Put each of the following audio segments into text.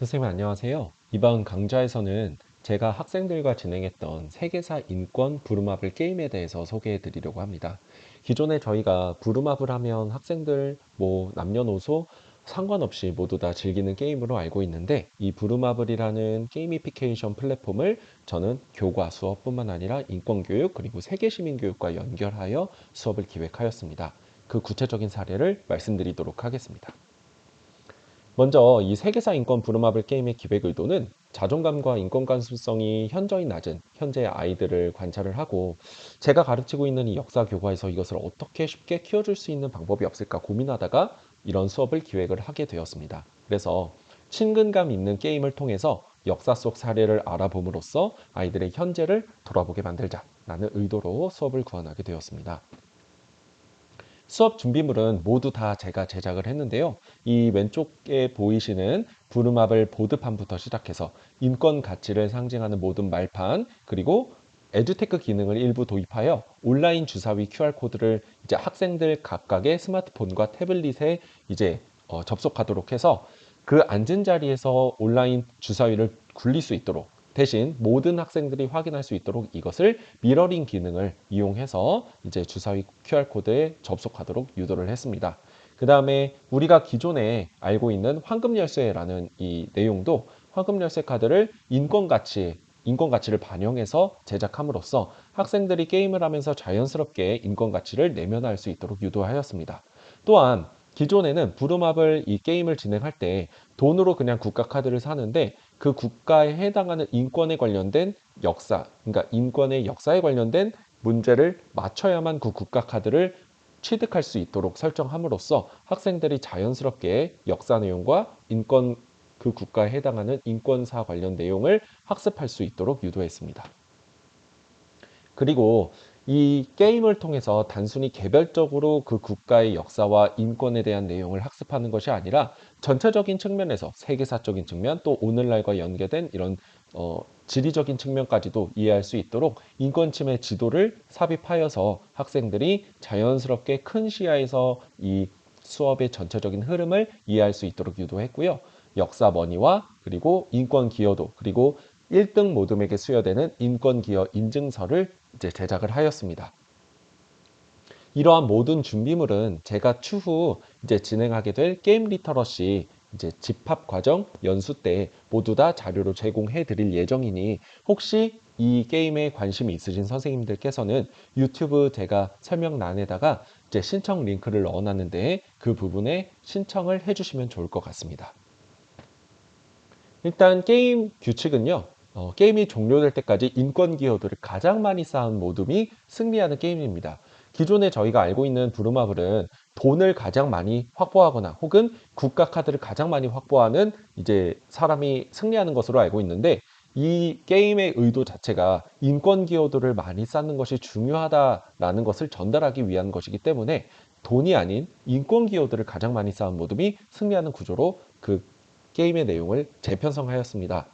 선생님 안녕하세요. 이번 강좌에서는 제가 학생들과 진행했던 세계사 인권 부루마블 게임에 대해서 소개해 드리려고 합니다. 기존에 저희가 부루마블 하면 학생들 남녀노소 상관없이 모두 다 즐기는 게임으로 알고 있는데 이 부루마블이라는 게이미피케이션 플랫폼을 저는 교과 수업뿐만 아니라 인권교육 그리고 세계시민교육과 연결하여 수업을 기획하였습니다. 그 구체적인 사례를 말씀드리도록 하겠습니다. 먼저 이 세계사 인권 부루마블 게임의 기획 의도는 자존감과 인권 감수성이 현저히 낮은 현재의 아이들을 관찰을 하고 제가 가르치고 있는 이 역사 교과에서 이것을 어떻게 쉽게 키워줄 수 있는 방법이 없을까 고민하다가 이런 수업을 기획을 하게 되었습니다. 그래서 친근감 있는 게임을 통해서 역사 속 사례를 알아봄으로써 아이들의 현재를 돌아보게 만들자라는 의도로 수업을 구현하게 되었습니다. 수업 준비물은 모두 다 제가 제작을 했는데요. 이 왼쪽에 보이시는 부루마블 보드판부터 시작해서 인권 가치를 상징하는 모든 말판, 그리고 에듀테크 기능을 일부 도입하여 온라인 주사위 QR코드를 이제 학생들 각각의 스마트폰과 태블릿에 이제 접속하도록 해서 그 앉은 자리에서 온라인 주사위를 굴릴 수 있도록 대신 모든 학생들이 확인할 수 있도록 이것을 미러링 기능을 이용해서 이제 주사위 QR코드에 접속하도록 유도를 했습니다. 그 다음에 우리가 기존에 알고 있는 황금 열쇠라는 이 내용도 황금 열쇠 카드를 인권 가치를 반영해서 제작함으로써 학생들이 게임을 하면서 자연스럽게 인권 가치를 내면화할 수 있도록 유도하였습니다. 또한 기존에는 부루마블 이 게임을 진행할 때 돈으로 그냥 국가 카드를 사는데 그 국가에 해당하는 인권에 관련된 역사, 그러니까 인권의 역사에 관련된 문제를 맞춰야만 그 국가 카드를 취득할 수 있도록 설정함으로써 학생들이 자연스럽게 역사 내용과 인권 그 국가에 해당하는 인권사 관련 내용을 학습할 수 있도록 유도했습니다. 그리고 이 게임을 통해서 단순히 개별적으로 그 국가의 역사와 인권에 대한 내용을 학습하는 것이 아니라 전체적인 측면에서 세계사적인 측면 또 오늘날과 연계된 이런 지리적인 측면까지도 이해할 수 있도록 인권 침해 지도를 삽입하여서 학생들이 자연스럽게 큰 시야에서 이 수업의 전체적인 흐름을 이해할 수 있도록 유도했고요. 역사 머니와 그리고 인권 기여도 그리고 1등 모둠에게 수여되는 인권 기여 인증서를 이제 제작을 하였습니다. 이러한 모든 준비물은 제가 추후 이제 진행하게 될 게임 리터러시 이제 집합 과정 연수 때 모두 다 자료로 제공해 드릴 예정이니 혹시 이 게임에 관심이 있으신 선생님들께서는 유튜브 제가 설명란에다가 이제 신청 링크를 넣어놨는데 그 부분에 신청을 해주시면 좋을 것 같습니다. 일단 게임 규칙은요. 게임이 종료될 때까지 인권 기여도를 가장 많이 쌓은 모둠이 승리하는 게임입니다. 기존에 저희가 알고 있는 부루마블은 돈을 가장 많이 확보하거나 혹은 국가 카드를 가장 많이 확보하는 이제 사람이 승리하는 것으로 알고 있는데 이 게임의 의도 자체가 인권 기여도를 많이 쌓는 것이 중요하다라는 것을 전달하기 위한 것이기 때문에 돈이 아닌 인권 기여도를 가장 많이 쌓은 모둠이 승리하는 구조로 그 게임의 내용을 재편성하였습니다.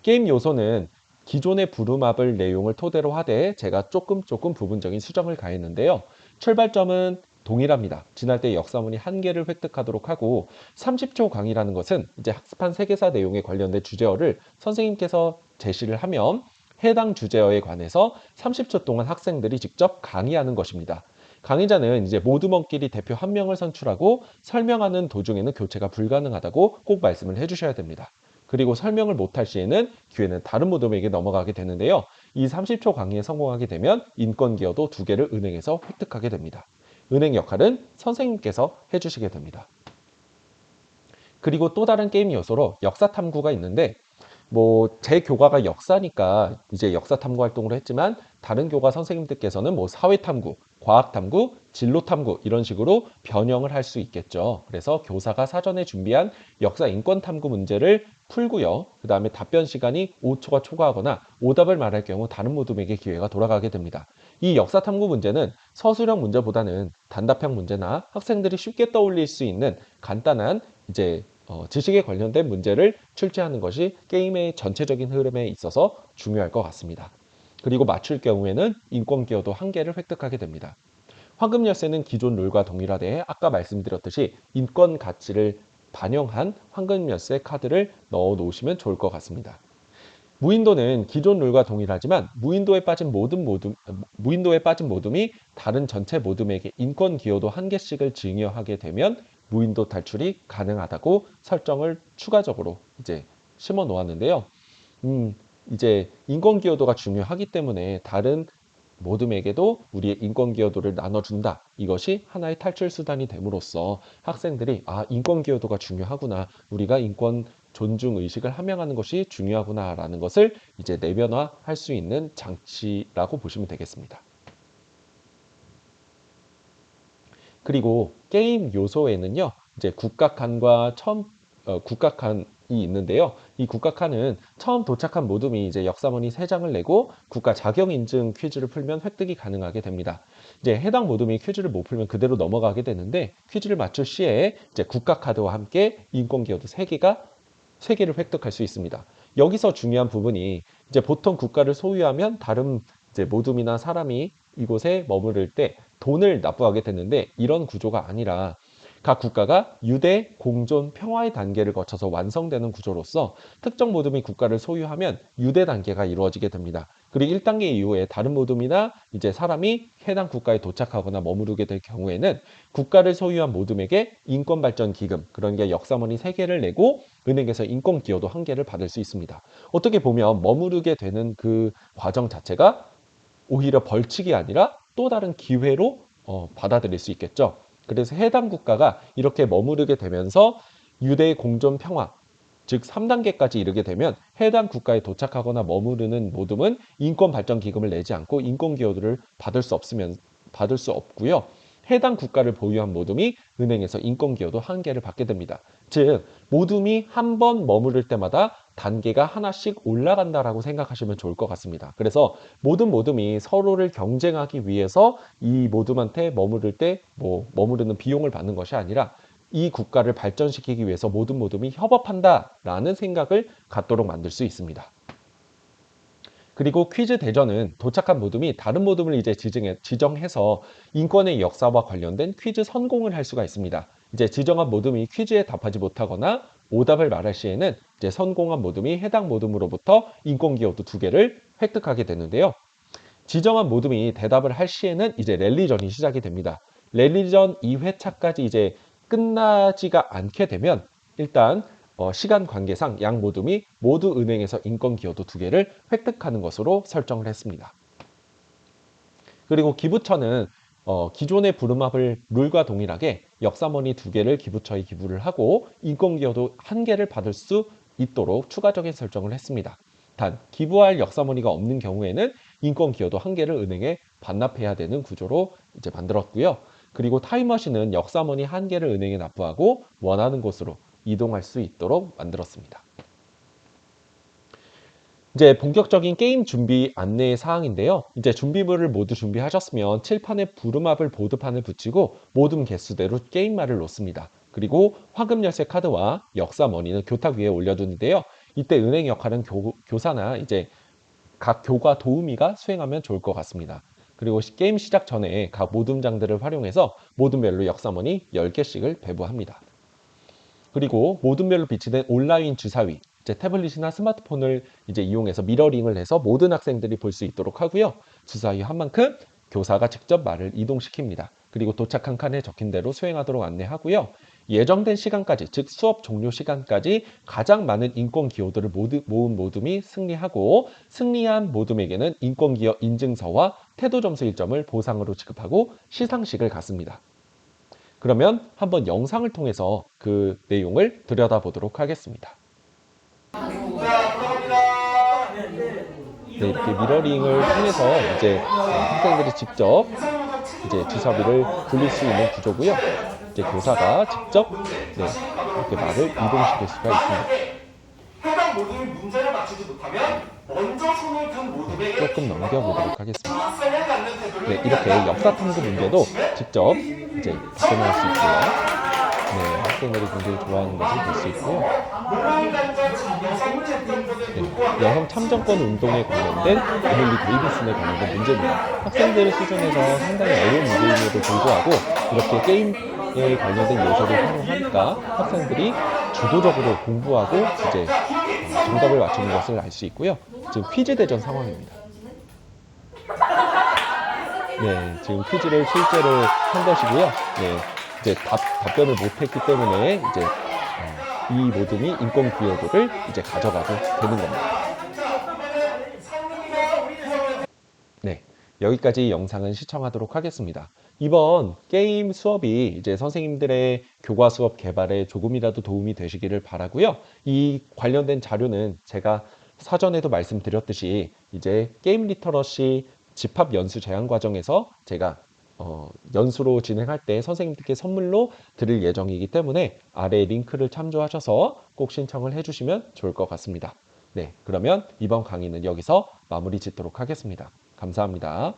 게임 요소는 기존의 부루마블 내용을 토대로 하되 제가 조금 부분적인 수정을 가했는데요. 출발점은 동일합니다. 지날 때 역사문이 한 개를 획득하도록 하고 30초 강의라는 것은 이제 학습한 세계사 내용에 관련된 주제어를 선생님께서 제시를 하면 해당 주제어에 관해서 30초 동안 학생들이 직접 강의하는 것입니다. 강의자는 이제 모두먼끼리 대표 한 명을 선출하고 설명하는 도중에는 교체가 불가능하다고 꼭 말씀을 해주셔야 됩니다. 그리고 설명을 못할 시에는 기회는 다른 모둠에게 넘어가게 되는데요. 이 30초 강의에 성공하게 되면 인권 기여도 2개를 은행에서 획득하게 됩니다. 은행 역할은 선생님께서 해주시게 됩니다. 그리고 또 다른 게임 요소로 역사 탐구가 있는데 제 교과가 역사니까 이제 역사 탐구 활동으로 했지만 다른 교과 선생님들께서는 사회 탐구, 과학 탐구, 진로 탐구 이런 식으로 변형을 할 수 있겠죠. 그래서 교사가 사전에 준비한 역사 인권 탐구 문제를 풀고요. 그 다음에 답변 시간이 5초가 초과하거나 오답을 말할 경우 다른 모둠에게 기회가 돌아가게 됩니다. 이 역사 탐구 문제는 서술형 문제보다는 단답형 문제나 학생들이 쉽게 떠올릴 수 있는 간단한 이제 지식에 관련된 문제를 출제하는 것이 게임의 전체적인 흐름에 있어서 중요할 것 같습니다. 그리고 맞출 경우에는 인권 기여도 1개를 획득하게 됩니다. 황금 열쇠는 기존 룰과 동일하되 아까 말씀드렸듯이 인권 가치를 반영한 황금 열쇠 카드를 넣어 놓으시면 좋을 것 같습니다. 무인도는 기존 룰과 동일하지만 무인도에 빠진 모둠이 다른 전체 모둠에게 인권 기여도 한 개씩을 증여하게 되면 무인도 탈출이 가능하다고 설정을 추가적으로 이제 심어 놓았는데요. 이제 인권 기여도가 중요하기 때문에 다른 모둠에게도 우리의 인권 기여도를 나눠준다. 이것이 하나의 탈출 수단이 됨으로써 학생들이 인권 기여도가 중요하구나. 우리가 인권 존중 의식을 함양하는 것이 중요하구나라는 것을 이제 내면화할 수 있는 장치라고 보시면 되겠습니다. 그리고 게임 요소에는요, 이제 국가칸과 국가칸이 있는데요. 이 국가칸은 처음 도착한 모둠이 이제 역사머니 3장을 내고 국가 자격 인증 퀴즈를 풀면 획득이 가능하게 됩니다. 이제 해당 모둠이 퀴즈를 못 풀면 그대로 넘어가게 되는데 퀴즈를 맞출 시에 이제 국가카드와 함께 인권기여도 3개를 획득할 수 있습니다. 여기서 중요한 부분이 이제 보통 국가를 소유하면 다른 이제 모둠이나 사람이 이곳에 머무를 때 돈을 납부하게 되는데 이런 구조가 아니라 각 국가가 유대, 공존, 평화의 단계를 거쳐서 완성되는 구조로서 특정 모둠이 국가를 소유하면 유대 단계가 이루어지게 됩니다. 그리고 1단계 이후에 다른 모둠이나 이제 사람이 해당 국가에 도착하거나 머무르게 될 경우에는 국가를 소유한 모둠에게 인권발전 기금, 그런 게 역사머니 3개를 내고 은행에서 인권 기여도 1개를 받을 수 있습니다. 어떻게 보면 머무르게 되는 그 과정 자체가 오히려 벌칙이 아니라 또 다른 기회로 받아들일 수 있겠죠. 그래서 해당 국가가 이렇게 머무르게 되면서 유대 공존 평화, 즉 3단계까지 이르게 되면 해당 국가에 도착하거나 머무르는 모둠은 인권 발전 기금을 내지 않고 인권 기여도를 받을 수 없고요. 해당 국가를 보유한 모둠이 은행에서 인권 기여도 1개를 받게 됩니다. 즉 모둠이 한 번 머무를 때마다 단계가 하나씩 올라간다라고 생각하시면 좋을 것 같습니다. 그래서 모든 모둠이 서로를 경쟁하기 위해서 이 모둠한테 머무를 때 머무르는 비용을 받는 것이 아니라 이 국가를 발전시키기 위해서 모든 모둠이 협업한다라는 생각을 갖도록 만들 수 있습니다. 그리고 퀴즈 대전은 도착한 모둠이 다른 모둠을 이제 지정해서 인권의 역사와 관련된 퀴즈 선공을 할 수가 있습니다. 이제 지정한 모둠이 퀴즈에 답하지 못하거나 오답을 말할 시에는 이제 선공한 모둠이 해당 모둠으로부터 인권 기여도 2개를 획득하게 되는데요. 지정한 모둠이 대답을 할 시에는 이제 랠리전이 시작이 됩니다. 랠리전 2회차까지 이제 끝나지가 않게 되면 일단 시간 관계상 양 모둠이 모두 은행에서 인권 기여도 2개를 획득하는 것으로 설정을 했습니다. 그리고 기부처는 기존의 부름합을 룰과 동일하게 역사머니 2개를 기부처에 기부를 하고 인권 기여도 1개를 받을 수 있도록 추가적인 설정을 했습니다. 단 기부할 역사머니가 없는 경우에는 인권 기여도 1개를 은행에 반납해야 되는 구조로 이제 만들었고요. 그리고 타임머신은 역사머니 1개를 은행에 납부하고 원하는 곳으로 이동할 수 있도록 만들었습니다. 이제 본격적인 게임 준비 안내 사항인데요. 이제 준비물을 모두 준비하셨으면 칠판에 부름합을 보드판을 붙이고 모둠 개수대로 게임말을 놓습니다. 그리고 황금 열쇠 카드와 역사 머니는 교탁 위에 올려두는데요. 이때 은행 역할은 교사나 이제 각 교과 도우미가 수행하면 좋을 것 같습니다. 그리고 게임 시작 전에 각 모둠장들을 활용해서 모둠별로 역사머니 10개씩을 배부합니다. 그리고 모둠별로 비치된 온라인 주사위, 이제 태블릿이나 스마트폰을 이제 이용해서 미러링을 해서 모든 학생들이 볼 수 있도록 하고요. 주사위 한 만큼 교사가 직접 말을 이동시킵니다. 그리고 도착한 칸에 적힌 대로 수행하도록 안내하고요. 예정된 시간까지, 즉 수업 종료 시간까지 가장 많은 인권 기여도를 모은 모둠이 승리하고 승리한 모둠에게는 인권 기여 인증서와 태도 점수 1점을 보상으로 지급하고 시상식을 갖습니다. 그러면 한번 영상을 통해서 그 내용을 들여다보도록 하겠습니다. 네, 이렇게 미러링을 통해서 이제 학생들이 직접 이제 주사위를 굴릴 수 있는 구조고요. 이제 교사가 직접 이렇게 말을 이동시킬 수가 있습니다. 해당 모둠이 문제를 맞추지 못하면 먼저 손을 든 모둠에게 조금 넘겨보도록 하겠습니다. 중요성을 갖는 태도를 네, 이렇게 역사 탐구 문제도 직접 이제 답변할 수 있고요. 네, 학생들이 굉장히 좋아하는 것을 볼 수 있고요. 네, 여성 참정권 운동에 관련된 에밀리 데이비슨에 관련된 문제입니다. 학생들 수준에서 상당히 어려운 문제임에도 불구하고 이렇게 게임 게임에 관련된 요소를 활용하니까 학생들이 주도적으로 공부하고 이제 정답을 맞추는 것을 알 수 있고요. 지금 퀴즈 대전 상황입니다. 네, 지금 퀴즈를 실제로 한 것이고요. 네, 이제 답변을 못했기 때문에 이제 이 모든이 인권 기여도를 이제 가져가게 되는 겁니다. 네, 여기까지 영상은 시청하도록 하겠습니다. 이번 게임 수업이 이제 선생님들의 교과 수업 개발에 조금이라도 도움이 되시기를 바라고요. 이 관련된 자료는 제가 사전에도 말씀드렸듯이 이제 게임 리터러시 집합 연수 제한 과정에서 제가 연수로 진행할 때 선생님들께 선물로 드릴 예정이기 때문에 아래 링크를 참조하셔서 꼭 신청을 해주시면 좋을 것 같습니다. 네, 그러면 이번 강의는 여기서 마무리 짓도록 하겠습니다. 감사합니다.